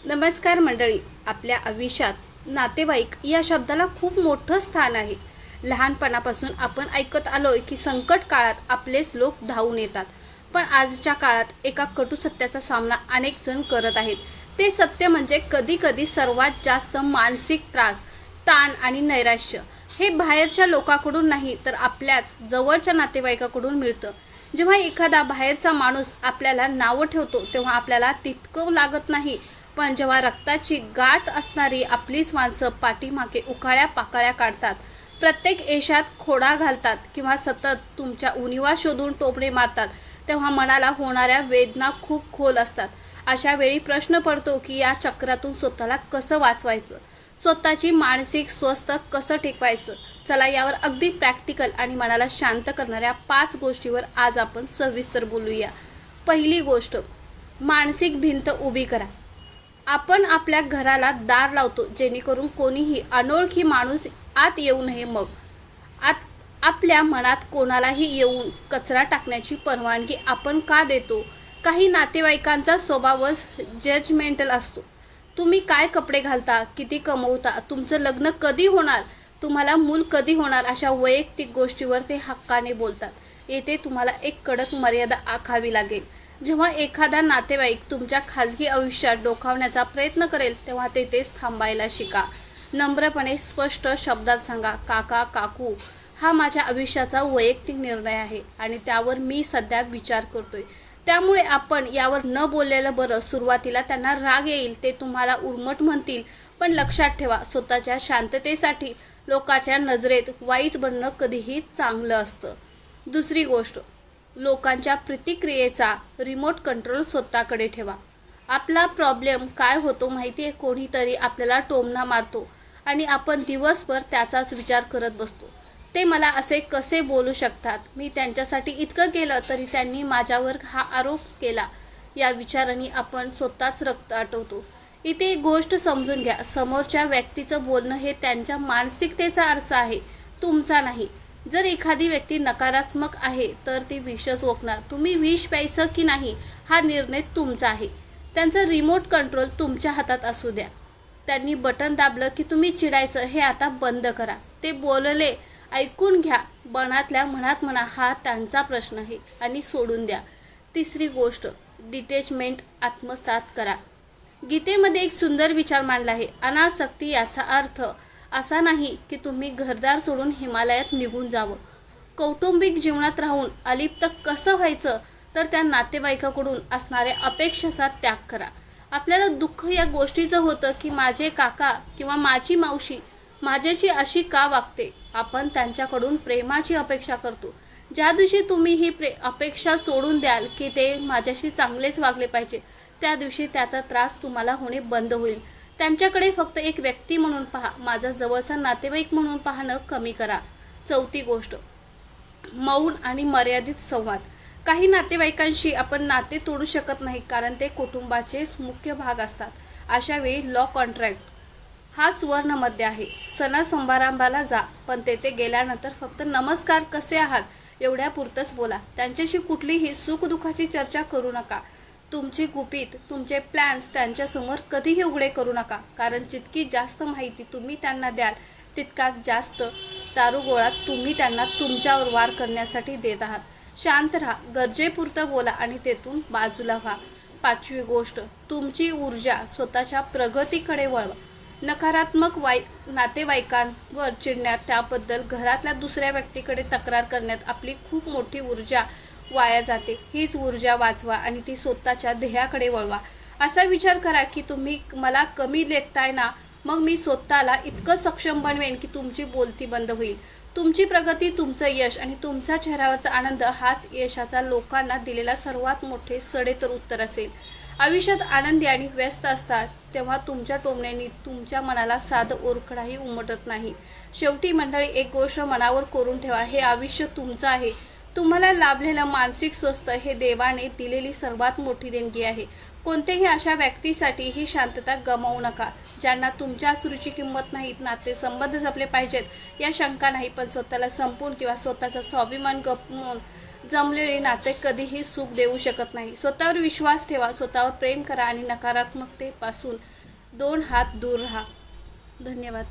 नमस्कार मंडळी. आपल्या आयुष्यात नातेवाईक या शब्दाला खूप मोठं स्थान आहे. लहानपणापासून आपण ऐकत आलोय की संकट काळात आपलेच लोक धावून येतात. पण आजच्या काळात एका कटू सत्याचा सामना अनेक जण करत आहेत. ते सत्य म्हणजे कधी कधी सर्वात जास्त मानसिक त्रास, ताण आणि नैराश्य हे बाहेरच्या लोकांकडून नाही तर आपल्याच जवळच्या नातेवाईकाकडून मिळतं. जेव्हा एखादा बाहेरचा माणूस आपल्याला नावं ठेवतो तेव्हा आपल्याला तितकं लागत नाही, पण जेव्हा रक्ताची गाठ असणारी आपलीच माणसं पाठीमागे उकाळ्या पाकाळ्या काढतात, प्रत्येक यशात खोडा घालतात किंवा सतत तुमच्या उणिवा शोधून टोपणे मारतात, तेव्हा मनाला होणाऱ्या वेदना खूप खोल असतात. अशा वेळी प्रश्न पडतो की या चक्रातून स्वतःला कसं वाचवायचं, स्वतःची मानसिक स्वस्थ कसं टिकवायचं. चला, यावर अगदी प्रॅक्टिकल आणि मनाला शांत करणाऱ्या 5 गोष्टीवर आज आपण सविस्तर बोलूया. पहिली गोष्ट, मानसिक भिंत उभी करा. आपण आपल्या घराला दार लावतो जेणेकरून कोणीही अनोळखी माणूस आत येऊ नये. मग आपल्या मनात कोणालाही येऊन कचरा टाकण्याची परवानगी आपण का देतो? काही नातेवाईकांचा स्वभावच जजमेंटल असतो. तुम्ही काय कपडे घालता, किती कमवता, तुमचं लग्न कधी होणार, तुम्हाला मूल कधी होणार, अशा वैयक्तिक गोष्टीवर ते हक्काने बोलतात. येथे तुम्हाला एक कडक मर्यादा आखावी लागेल. जेव्हा एखादा नातेवाईक तुमच्या खाजगी आयुष्यात डोकावण्याचा प्रयत्न करेल तेव्हा तेथेच थांबायला शिका. नम्रपणे स्पष्ट शब्दात सांगा, काका काकू, हा माझ्या आयुष्याचा वैयक्तिक निर्णय आहे आणि त्यावर मी सध्या विचार करतोय, त्यामुळे आपण यावर न बोललेलं बरं. सुरुवातीला त्यांना राग येईल, ते तुम्हाला उर्मट म्हणतील, पण लक्षात ठेवा, स्वतःच्या शांततेसाठी लोकांच्या नजरेत वाईट बनणं कधीही चांगलं असतं. दुसरी गोष्ट, लोकांच्या प्रतिक्रियेचा रिमोट कंट्रोल स्वतःकडे ठेवा. आपला प्रॉब्लेम काय होतो माहिती आहे? कोणीतरी आपल्याला टोमणा मारतो आणि आपण दिवसभर त्याचाच विचार करत बसतो. ते मला असे कसे बोलू शकतात, मी त्यांच्यासाठी इतकं केलं तरी त्यांनी माझ्यावर हा आरोप केला, या विचारांनी आपण स्वतःच रक्त आटवतो. इथे एक गोष्ट समजून घ्या, समोरच्या व्यक्तीचं बोलणं हे त्यांच्या मानसिकतेचा आरसा आहे, तुमचा नाही. जर एखादी व्यक्ती नकारात्मक आहे तर ती विषच ओकणार. तुम्ही विष प्यायचं की नाही हा निर्णय तुमचा आहे. त्यांचा रिमोट कंट्रोल तुमच्या हातात असू द्या. त्यांनी बटन दाबलं की तुम्ही चिडायचं हे आता बंद करा. ते बोलले, ऐकून घ्या, मनातल्या मनात म्हणा, हा त्यांचा प्रश्न आहे आणि सोडून द्या. तिसरी गोष्ट, डिटॅचमेंट आत्मसात करा. गीतेमध्ये एक सुंदर विचार मांडला आहे, अनासक्ती. याचा अर्थ असा नाही की तुम्ही घरदार सोडून हिमालयात निघून जावं. कौटुंबिक जीवनात राहून अलिप्त कसं व्हायचं, तर त्या नातेवाईकाकडून असणाऱ्या अपेक्षाचा त्याग करा. आपल्याला दुःख या गोष्टीचं होतं की माझे काका किंवा माझी मावशी माझ्याशी अशी का वागते. आपण त्यांच्याकडून प्रेमाची अपेक्षा करतो. ज्या दिवशी तुम्ही ही अपेक्षा सोडून द्याल की ते माझ्याशी चांगलेच वागले पाहिजे, त्या दिवशी त्याचा त्रास तुम्हाला होणे बंद होईल. त्यांच्याकडे फक्त एक व्यक्ती म्हणून पहा, माझा जवळचा नातेवाईक म्हणून पाहणं कमी करा. चौथी गोष्ट, मौन आणि मर्यादित संवाद. काही नातेवाईकांशी आपण नाते तोडू शकत नाही कारण ते कुटुंबाचेच मुख्य भाग असतात. अशा वेळी लॉ कॉन्ट्रॅक्ट हा सुवर्ण मध्य आहे. सणासंभारंभाला जा, पण तेथे गेल्यानंतर फक्त नमस्कार, कसे आहात एवढ्यापुरतंच बोला. त्यांच्याशी कुठलीही सुखदुःखाची चर्चा करू नका. तुमची गुपित, तुमचे प्लॅन्स त्यांच्यासमोर कधीही उघडे करू नका, कारण जितकी जास्त माहिती तुम्ही त्यांना द्याल तितकाच जास्त दारुगोळा तुम्ही त्यांना तुमच्यावर वार करण्यासाठी देत आहात. शांत राहा, गरजेपुरतं बोला आणि तेथून बाजूला व्हा. पाचवी गोष्ट, तुमची ऊर्जा स्वतःच्या प्रगतीकडे वळवा. नकारात्मक नातेवाईकांवर चिडण्यात, त्याबद्दल घरातल्या दुसऱ्या व्यक्तीकडे तक्रार करण्यात आपली खूप मोठी ऊर्जा वाया जाते. हीच ऊर्जा वाचवा आणि ती स्वतःच्या ध्येयाकडे वळवा. असा विचार करा की तुम्ही मला कमी लेखताय ना, मग मी स्वतःला इतकं सक्षम बनवेन की तुमची बोलती बंद होईल. तुमची प्रगती, तुमचं यश आणि तुमच्या चेहऱ्यावरचा आनंद हाच यशाचा लोकांना दिलेला सर्वात मोठे सडेतर उत्तर असेल. आयुष्यात आनंदी आणि व्यस्त असतात तेव्हा तुमच्या टोमण्याने तुमच्या मनाला साधं ओरखडाही उमटत नाही. शेवटी मंडळी, एक गोष्ट मनावर कोरून ठेवा, हे आयुष्य तुमचं आहे. तुम्हाला लाभलेलं मानसिक स्वस्थ हे देवाने दिलेली सर्वात मोठी देणगी आहे. कोणत्याही अशा व्यक्तीसाठी ही शांतता गमावू नका ज्यांना तुमच्या सुरूची किंमत नाही. नातेसंबंध जपले पाहिजेत या शंका नाही, पण स्वतःला संपून किंवा स्वतःचा स्वाभिमान गमावून जमलेले नाते कधीही सुख देऊ शकत नाही. स्वतःवर विश्वास ठेवा, स्वतःवर प्रेम करा आणि नकारात्मकतेपासून 2 हात दूर राहा. धन्यवाद.